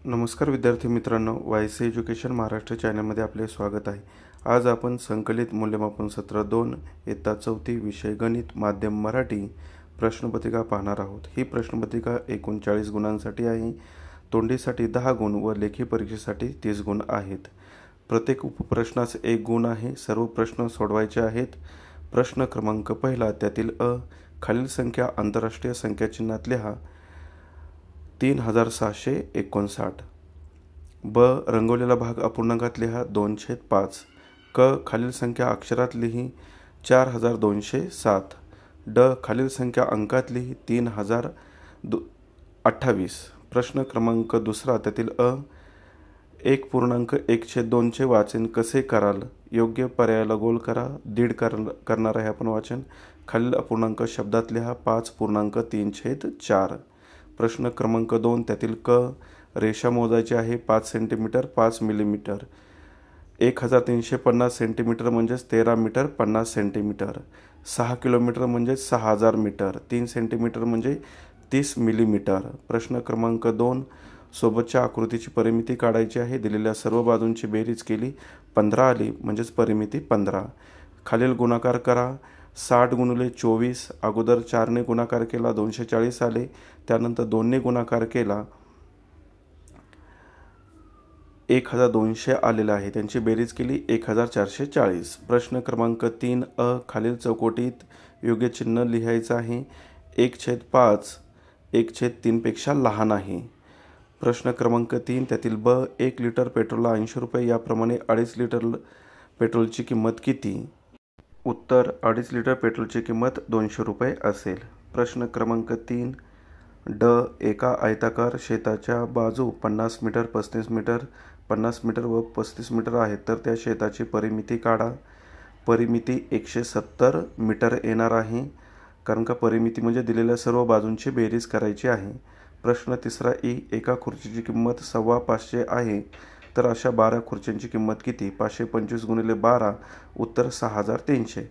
नमस्कार विद्यार्थी मित्रांनो, वायसी एज्युकेशन महाराष्ट्र चॅनलमध्ये आपले स्वागत आहे। आज आपण संकलित मूल्यमापन सत्र 2 इयत्ता 4 विषय गणित माध्यम मराठी प्रश्नपत्रिका पाहणार आहोत। ही प्रश्नपत्रिका 39 गुणांसाठी आहे। तोंडीसाठी 10 गुण व लेखी परीक्षेसाठी 30 गुण आहेत। प्रत्येक उपप्रश्नास 1 गुण आहे। सर्व प्रश्न सोडवायचे आहेत। प्रश्न क्रमांक पहिला, त्यातील अ, खालील संख्या आंतरराष्ट्रीय संख्या चिन्हात लिहा। 3759। ब, रंगवलेला भाग अपूर्णांकात लिहा 2/5। क, खालील संख्या अक्षरात लिही 4207। ड, खालील संख्या अंकात लिही 3028। प्रश्न क्रमांक दुसरा, त्यातील अ, 1.1/2 चे वाचन कसे कराल? योग्य पर्यायाला गोल करा। दीड करणार आहे आपण वाचन। खालील अपूर्णांक शब्दात लिहा 5.3/4। प्रश्न क्रमांक 2, त्यातील क, रेषा मोजायची आहे 5 सेंटीमीटर 5 मिलीमीटर। 1350 सेंटीमीटर म्हणजेच 13 मीटर 50 सेंटीमीटर। 6 किलोमीटर म्हणजेच 6000 मीटर। 3 सेंटीमीटर म्हणजे 30 मिलीमीटर। प्रश्न क्रमांक 2, सोबतच्या आकृतीची परिमिती काढायची आहे। दिलेल्या सर्व बाजूंची बेरीज केली 15 आली म्हणजेच परिमिती 15। खालील गुणाकार करा। 60 गुणिले 24, अगोदर 4 ने गुणाकार केला 240 आले, त्यानंतर 2 ने गुणाकार केला 1200 आलेला आहे। त्यांची बेरीज केली 1440। प्रश्न क्रमांक 3 अ, खालील चौकटीत योग्य चिन्ह लिहायचं आहे। 1/5 1/3 पेक्षा लहान आहे। प्रश्न क्रमांक 3, त्यातील ब, 1 लिटर पेट्रोलला 80 रुपये, याप्रमाणे 2.5 लिटर पेट्रोलची किंमत किती? उत्तर, 2.5 लिटर पेट्रोलची किंमत 200 रुपये असेल। प्रश्न क्रमांक 3 ड, एका आयताकार शेताच्या बाजू 50 मीटर 35 मीटर 50 मीटर व 35 मीटर आहेत, तर त्या शेताची परिमिती काढा। परिमिती 170 मीटर येणार आहे, कारण का परिमिती म्हणजे दिलेल्या सर्व बाजूंची बेरीज करायची आहे। प्रश्न तिसरा ई, एका खुर्चीची किंमत 525 आहे, तर अशा 12 खुर्च्यांची किंमत किती? 525 गुणिले 12, उत्तर 6300।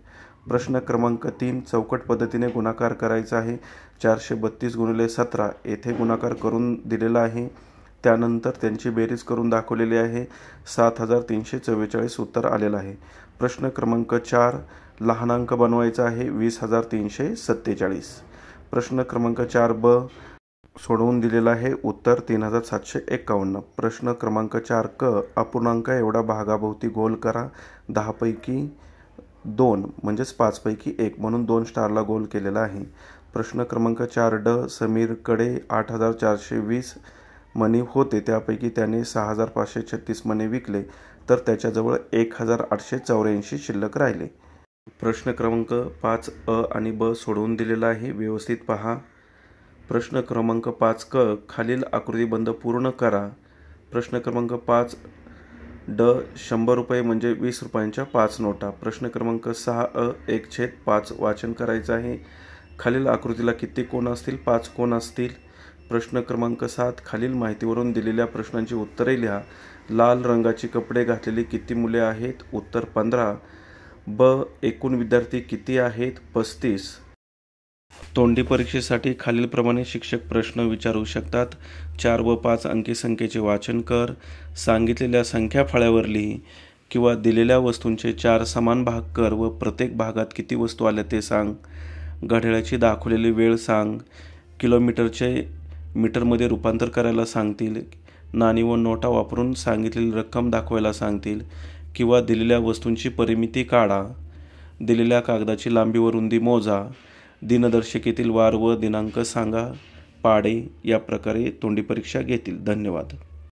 प्रश्न क्रमांक 3, चौकट पद्धतीने गुणाकार करायचा आहे। 432 गुणिले 17 येथे गुणाकार करून दिलेला आहे, त्यानंतर त्यांची बेरीज करून दाखवलेली आहे। 7344 उत्तर आलेलं आहे। प्रश्न क्रमांक 4, लहानांक बनवायचा आहे 20347। प्रश्न क्रमांक 4 ब, सोडवून दिलेला आहे, उत्तर 3751। प्रश्न क्रमांक 4 क, अपूर्णांक एवढा भागाभोवती गोल करा। 10 पैकी 2 म्हणजेच 5 पैकी 1 म्हणून 2 स्टारला गोल केलेला आहे। प्रश्न क्रमांक 4 ड, समीरकडे 8420 मणी होते, त्यापैकी त्याने 6536 मणी विकले, तर त्याच्याजवळ 1884 शिल्लक राहिले। प्रश्न क्रमांक 5 अ आणि ब सोडवून दिलेला आहे, व्यवस्थित पहा। प्रश्न क्रमांक 5 क, खालील आकृतिबंध पूर्ण करा। प्रश्न क्रमांक 5 ड, 100 रुपये म्हणजे 20 रुपयांच्या 5 नोटा। प्रश्न क्रमांक 6 अ, 1/5 वाचन करायचं आहे। खालील आकृतीला किती कोण असतील? 5 कोण असतील। प्रश्न क्रमांक 7, खालील माहितीवरून दिलेल्या प्रश्नांची उत्तरे लिहा। लाल रंगाची कपडे घातलेली किती मुले आहेत? उत्तर 15। ब, एकूण विद्यार्थी किती आहेत? 35। तोंडी परीक्षेसाठी खालीलप्रमाणे शिक्षक प्रश्न विचारू शकतात। 4 व 5 अंकी संख्येचे वाचन कर। सांगितलेल्या संख्या फळ्यावर लिही किंवा दिलेल्या वस्तूंचे 4 समान भाग कर व प्रत्येक भागात किती वस्तू आल्या ते सांग। घड्याळाची दाखवलेली वेळ सांग। किलोमीटरचे मीटरमध्ये रूपांतर करायला सांगतील। नाणी व नोटा वापरून सांगितलेली रक्कम दाखवायला सांगतील किंवा दिलेल्या वस्तूंची परिमिती काढा। दिलेल्या कागदाची लांबी व रुंदी मोजा। दिनदर्शिकेतील वार व दिनांक सांगा। पाढे या प्रकारे तोंडी परीक्षा घेतील। धन्यवाद।